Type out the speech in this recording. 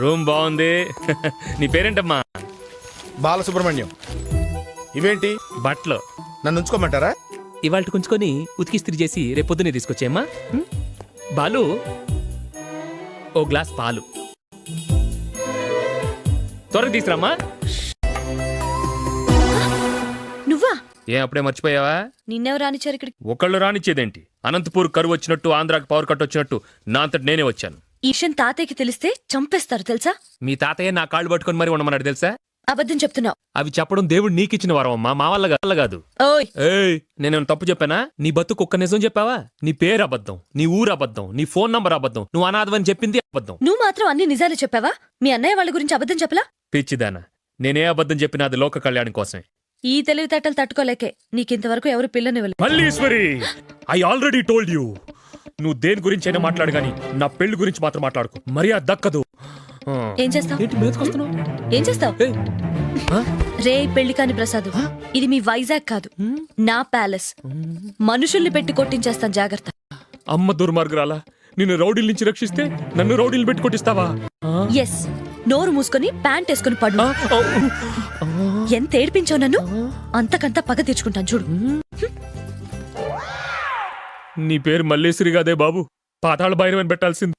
Room బాగుంది. నీ పేరేంటమ్మా? బాలసుబ్రహ్మణ్యం. ఇవేంటి బట్టలు నన్ను ఉంచుకోమంటారా? ఇవాళ కుంచుకొని ఉతికిస్త్రీ చేసి రేపు పొద్దున్నే తీసుకొచ్చేమ్మా. బాలు, ఓ గ్లాస్ పాలు త్వరగా తీసుకురామ్మా. నువ్వా? ఏ అప్పుడే మర్చిపోయావా? నిన్నెవరు రానిచ్చారు ఇక్కడికి? ఒకళ్ళు రానిచ్చేదేంటి? అనంతపూర్ కరువు వచ్చినట్టు, ఆంధ్రాకి పవర్ కట్ వచ్చినట్టు నా అంతటి నేనే వచ్చాను. ఈ విషయం తాతయ్యకి తెలిస్తే చంపేస్తారు తెలుసా? మీ తాతయ్య నా కాళ్ళు పట్టుకొని మరి ఉండమన్నాడు తెలుసా? అబద్ధం చెప్తున్నావు. అవి చెప్పడం దేవుడు నీకిచ్చిన వరం అమ్మా, మా వల్ల కాదు. ఓయ్, ఏయ్, నేనేమైనా తప్పు చెప్పానా? నీ బతుకు ఒక్క నిజం చెప్పావా? నీ పేరు అబద్ధం, నీ ఊరు అబద్ధం, నీ ఫోన్ నంబర్ అబద్ధం, నువ్వు అనాథవని చెప్పింది అబద్ధం. నువ్వు మాత్రం అన్ని నిజాలు చెప్పావా? మీ అన్నయ్య వాళ్ళ గురించి అబద్ధం చెప్పలా? పిచ్చిదానా, నేనే అబద్ధం చెప్పినా అది లోక కళ్యాణం కోసమే. ఈ తెలివితేటలు తట్టుకోలేకే నీకింతవరకు ఎవరు పిల్లనివ్వలేదు. Malleswari, I already told you, నువ్వు దేని గురించి అయినా మాట్లాడు గాని నా పెళ్లి గురించి మాత్రం మాట్లాడుకో, మర్యాద దక్కదు. ఏం చేస్తావు? ఏంటి మీదకొస్తున్నావు? ఏం చేస్తావు? రే పెళ్లి కాని ప్రసాద్, ఇది మీ వైజాగ్ కాదు, నా ప్యాలెస్. మనుషుల్ని పెట్టి కొట్టించేస్తాను, జాగ్రత్త. అమ్మ దుర్మార్గురాలా, నిన్ను రౌడీల నుంచి రక్షిస్తే నన్ను రౌడీలు పెట్టి కొట్టిస్తావా? ఎస్, నోరు మూసుకొని ప్యాంట్ వేసుకుని పడు. ఎంత ఏడిపించావు నన్ను, అంతకంతా పగ తీర్చుకుంటాను చూడు. నీ పేరు మల్లేశ్వరి కాదే బాబు, పాతాళ భైరవని పెట్టాల్సింది.